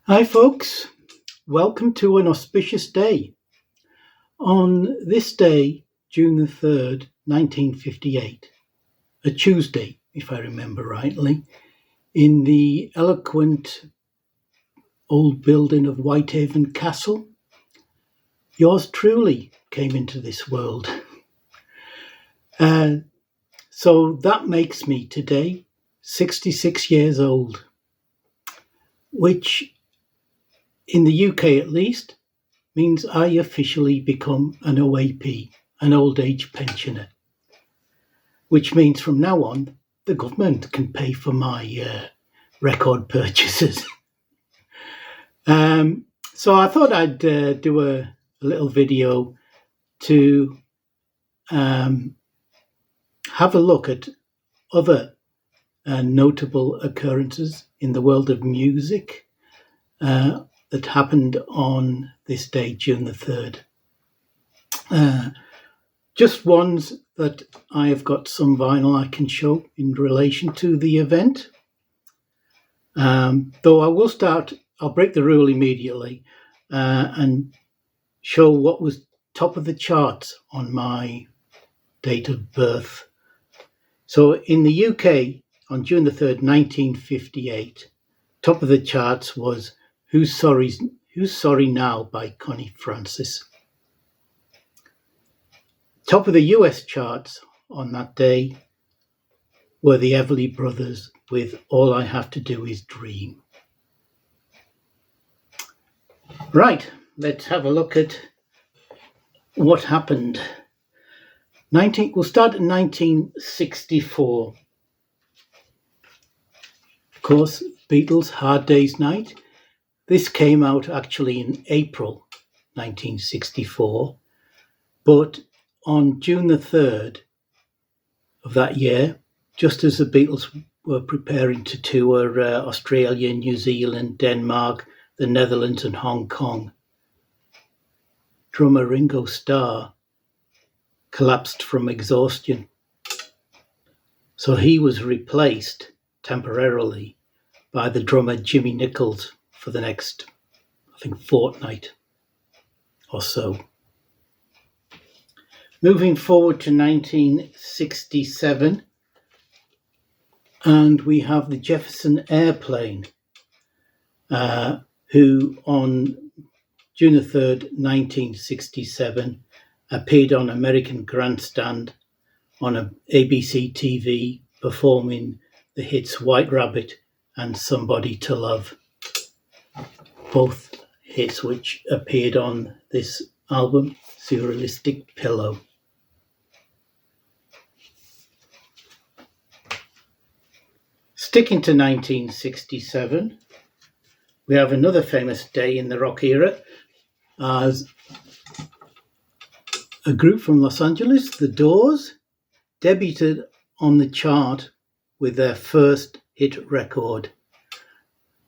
Hi, folks. Welcome to an auspicious day. On this day, June the 3rd, 1958, a Tuesday, if I remember rightly, in the eloquent old building of Whitehaven Castle, yours truly came into this world. So that makes me today 66 years old, which in the UK at least means I officially become an OAP, an old age pensioner, which means from now on the government can pay for my record purchases. So I thought I'd do a little video to have a look at other notable occurrences in the world of music that happened on this day, June the 3rd. Just ones that I have got some vinyl I can show in relation to the event. Though I'll break the rule immediately and show what was top of the charts on my date of birth. So in the UK, on June the 3rd, 1958, top of the charts was Who's Sorry Now by Connie Francis. Top of the US charts on that day were the Everly Brothers with All I Have to Do Is Dream. Right, let's have a look at what happened. We'll start in 1964. Of course, Beatles' Hard Day's Night. This came out actually in April 1964, but on June the 3rd of that year, just as the Beatles were preparing to tour Australia, New Zealand, Denmark, the Netherlands and Hong Kong, drummer Ringo Starr collapsed from exhaustion. So he was replaced temporarily by the drummer Jimmy Nichols for the next, fortnight or so. Moving forward to 1967, and we have the Jefferson Airplane, who on June the 3rd, 1967, appeared on American Grandstand on a ABC TV performing the hits White Rabbit and Somebody to Love, both hits which appeared on this album, Surrealistic Pillow. Sticking to 1967, we have another famous day in the rock era as a group from Los Angeles, The Doors, debuted on the chart with their first hit record.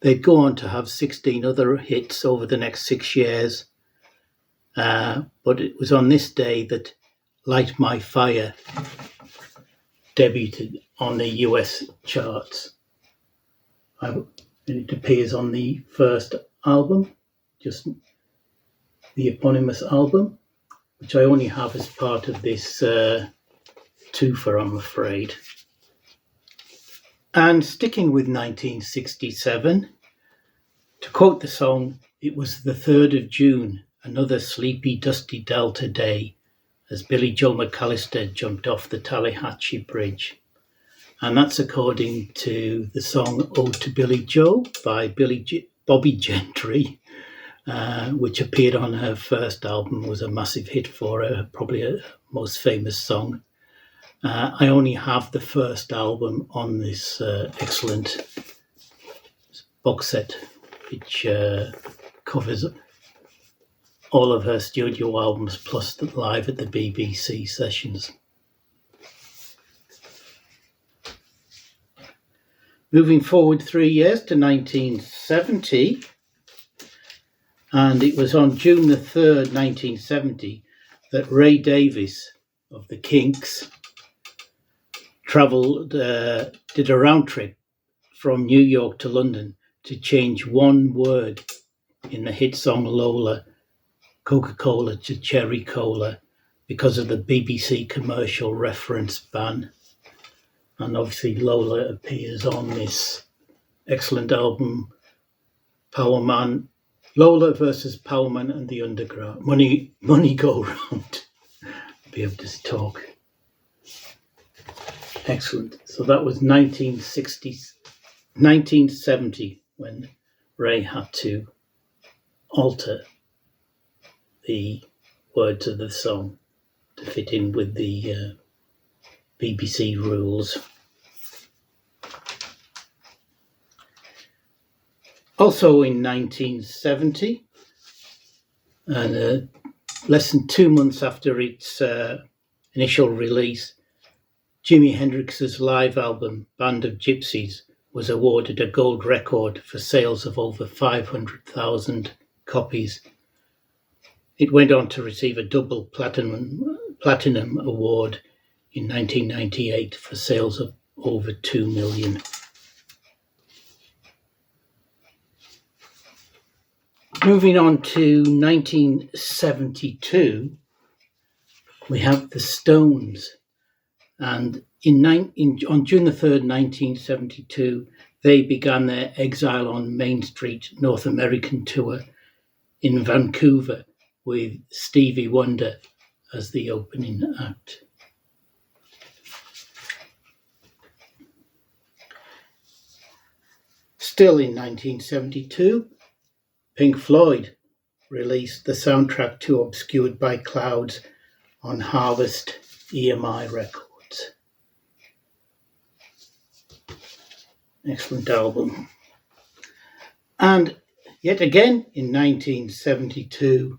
They'd go on to have 16 other hits over the next 6 years, but it was on this day that Light My Fire debuted on the US charts. It appears on the first album, just the eponymous album, which I only have as part of this twofer, I'm afraid. And sticking with 1967, to quote the song, it was the 3rd of June, another sleepy, dusty Delta day, as Billy Joe McAllister jumped off the Tallahatchie Bridge. And that's according to the song Ode to Billy Joe by Bobby Gentry, which appeared on her first album, was a massive hit for her, probably her most famous song. I only have the first album on this excellent box set, which covers all of her studio albums plus the live at the BBC sessions. Moving forward 3 years to 1970, and it was on June the 3rd, 1970, that Ray Davies of the Kinks did a round trip from New York to London to change one word in the hit song Lola, Coca-Cola to Cherry Cola, because of the BBC commercial reference ban. And obviously Lola appears on this excellent album, Power Man, Lola versus Power Man and the Underground. Money Go Round. Be able to talk. Excellent. So that was 1970 when Ray had to alter the words of the song to fit in with the BBC rules. Also in 1970, and less than 2 months after its initial release, Jimi Hendrix's live album, Band of Gypsys, was awarded a gold record for sales of over 500,000 copies. It went on to receive a double platinum award in 1998 for sales of over 2 million. Moving on to 1972, we have the Stones. And on June the 3rd, 1972, they began their Exile on Main Street North American tour in Vancouver with Stevie Wonder as the opening act. Still in 1972, Pink Floyd released the soundtrack to Obscured by Clouds on Harvest EMI Records. Excellent album. And yet again in 1972,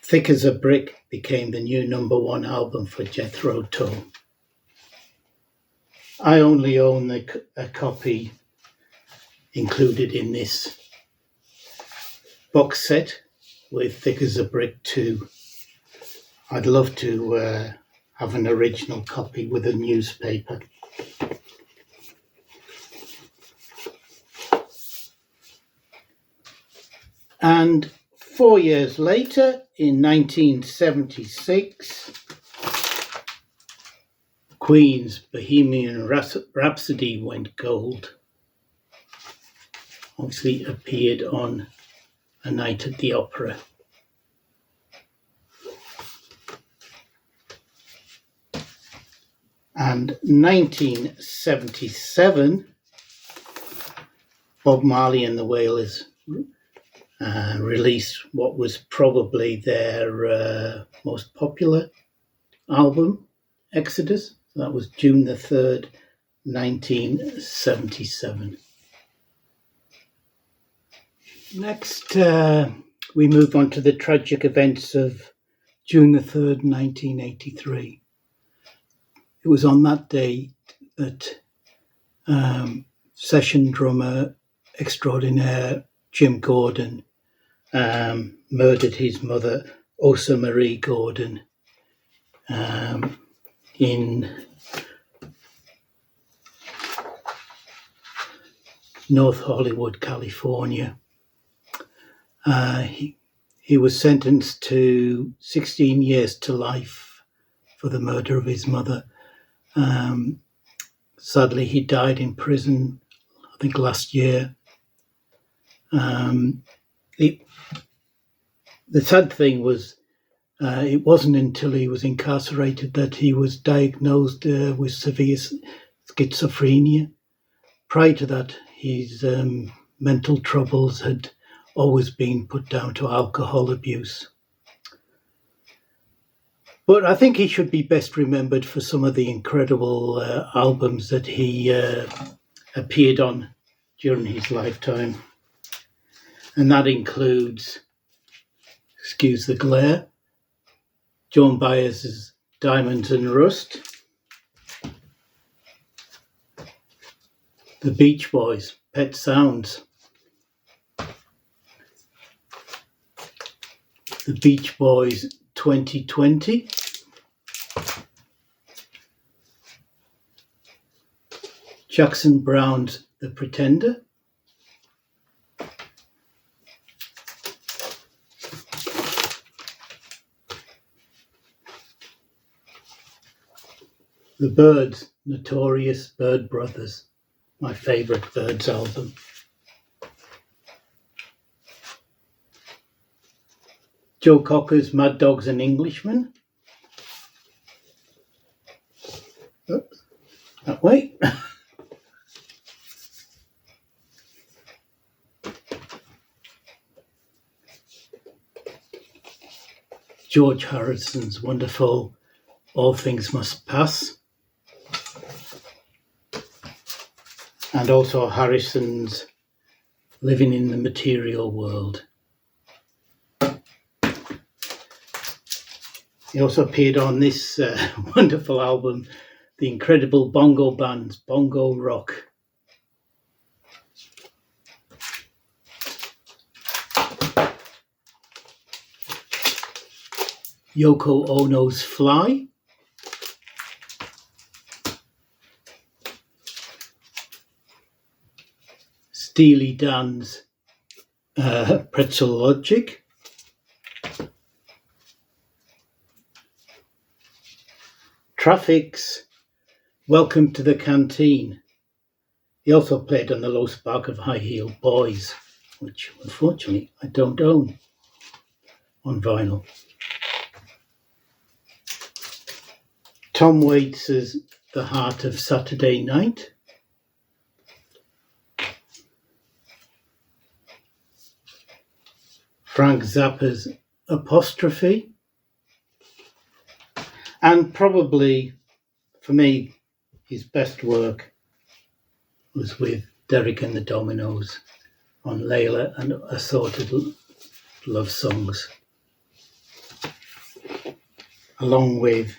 Thick as a Brick became the new #1 album for Jethro Tull. I only own a copy included in this box set with Thick as a Brick 2. I'd love to have an original copy with a newspaper. And 4 years later, in 1976, Queen's Bohemian Rhapsody went gold. Obviously appeared on A Night at the Opera. And 1977, Bob Marley and the Wailers released what was probably their most popular album, Exodus. That was June the 3rd, 1977. Next, we move on to the tragic events of June the 3rd, 1983. It was on that day that session drummer extraordinaire Jim Gordon murdered his mother, Osa Marie Gordon, in North Hollywood, California. He was sentenced to 16 years to life for the murder of his mother. Sadly, he died in prison, I think last year. The sad thing was, it wasn't until he was incarcerated that he was diagnosed with severe schizophrenia. Prior to that, his mental troubles had always been put down to alcohol abuse. But I think he should be best remembered for some of the incredible albums that he appeared on during his lifetime. And that includes, excuse the glare, Joan Baez's Diamonds and Rust, the Beach Boys, Pet Sounds, the Beach Boys 2020, Jackson Browne's The Pretender, The Byrds, Notorious Byrd Brothers, my favourite Byrds album. Joe Cocker's Mad Dogs and Englishmen. Oops, that way. George Harrison's wonderful All Things Must Pass. And also Harrison's Living in the Material World. He also appeared on this wonderful album, The Incredible Bongo Band's Bongo Rock. Yoko Ono's Fly. Steely Dan's Pretzel Logic. Traffic's Welcome to the Canteen. He also played on the Low Spark of High Heel Boys, which unfortunately I don't own on vinyl. Tom Waits's The Heart of Saturday Night. Frank Zappa's Apostrophe. And probably, for me, his best work was with Derek and the Dominos on Layla and Assorted Love Songs, along with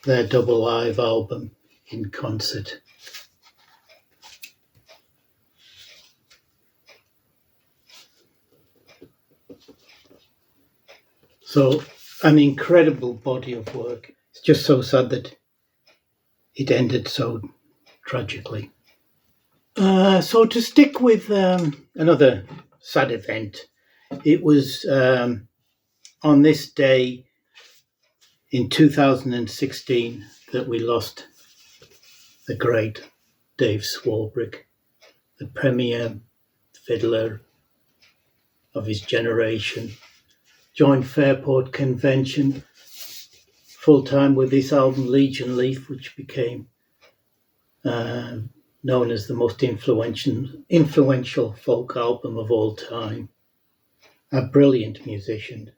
their double live album In Concert. So, an incredible body of work. It's just so sad that it ended so tragically. So to stick with another sad event, it was on this day in 2016 that we lost the great Dave Swarbrick, the premier fiddler of his generation. Joined Fairport Convention full-time with this album Legion Leaf, which became known as the most influential folk album of all time. A brilliant musician.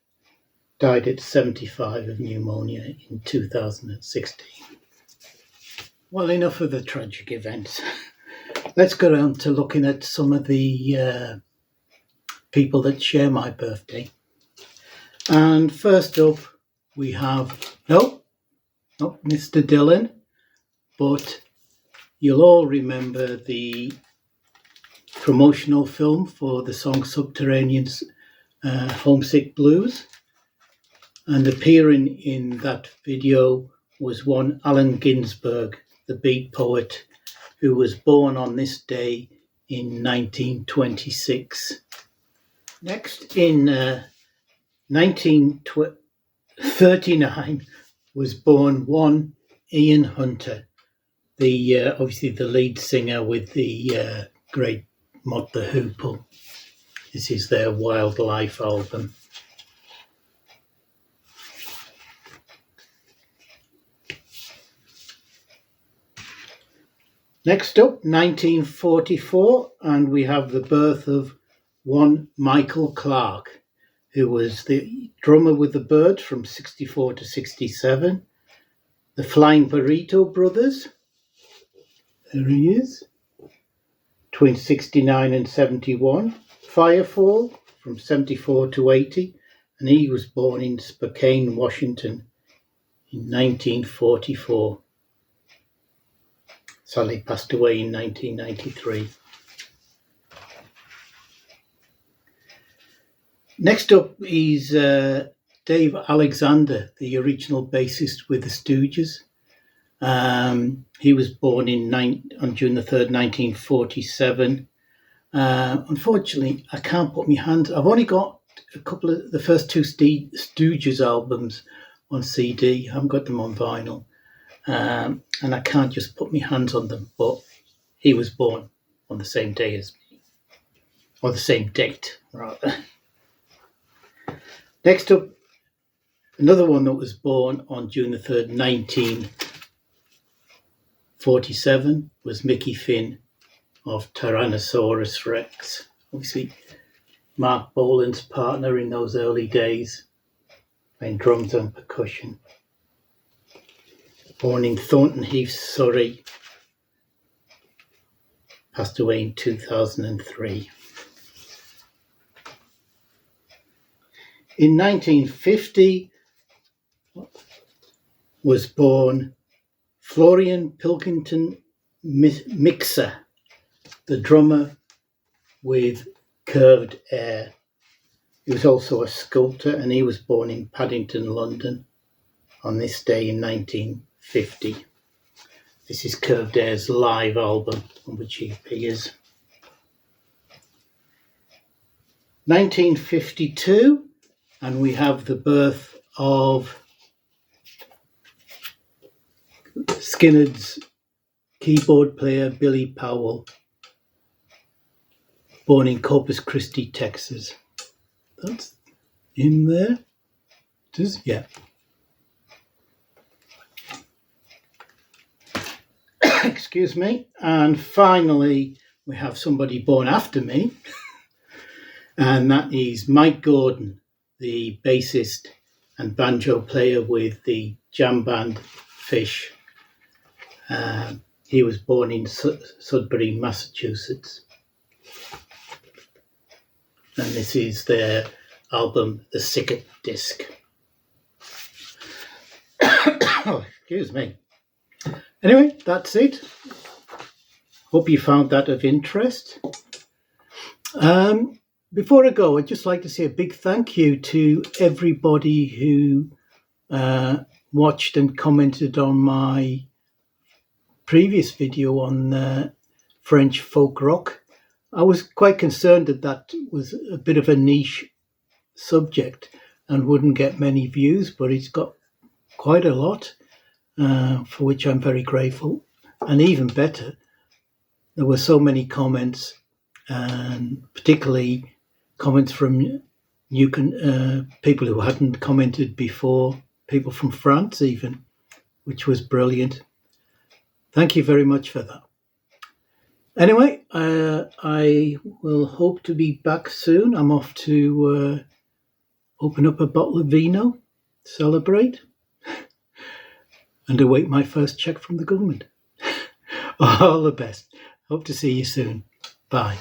Died at 75 of pneumonia in 2016. Well, enough of the tragic events. Let's go down to looking at some of the people that share my birthday. And first up, we have, not Mr. Dylan, but you'll all remember the promotional film for the song Subterranean's Homesick Blues. And appearing in that video was one Allen Ginsberg, the beat poet, who was born on this day in 1926. Next, in 1939 was born one Ian Hunter, obviously the lead singer with the great Mott the Hoople. This is their Wildlife album. Next up, 1944, and we have the birth of one Michael Clarke, who was the drummer with the Byrds from 64 to 67. The Flying Burrito Brothers, there he is, between 69 and 71. Firefall from 74 to 80, and he was born in Spokane, Washington in 1944. Sadly passed away in 1993. Next up is Dave Alexander, the original bassist with the Stooges. He was born on June the 3rd, 1947. Unfortunately, I can't put my hands. I've only got a couple of the first two Stooges albums on CD. I haven't got them on vinyl. and I can't just put my hands on them, but he was born on the same day as me, or the same date, rather. Next up, another one that was born on June the 3rd, 1947 was Mickey Finn of Tyrannosaurus Rex. Obviously, Mark Bolan's partner in those early days, playing drums and percussion. Born in Thornton Heath, Surrey, passed away in 2003. In 1950 was born Florian Pilkington Mixer, the drummer with Curved Air. He was also a sculptor, and he was born in Paddington, London on this day in 1950. This is Curved Air's live album on which he appears. 1952, and we have the birth of Skynyrd's keyboard player Billy Powell, born in Corpus Christi, Texas. That's him there. Yeah. Excuse me. And finally, we have somebody born after me, and that is Mike Gordon, the bassist and banjo player with the jam band Fish. He was born in Sudbury, Massachusetts. And this is their album, The Sicket Disc. Oh, excuse me. Anyway, that's it. Hope you found that of interest. Before I go, I'd just like to say a big thank you to everybody who watched and commented on my previous video on French folk rock. I was quite concerned that was a bit of a niche subject and wouldn't get many views, but it's got quite a lot, for which I'm very grateful. And even better, there were so many comments, and particularly comments from people who hadn't commented before, people from France even, which was brilliant. Thank you very much for that. Anyway, I will hope to be back soon. I'm off to open up a bottle of vino, celebrate, and await my first check from the government. All the best. Hope to see you soon. Bye.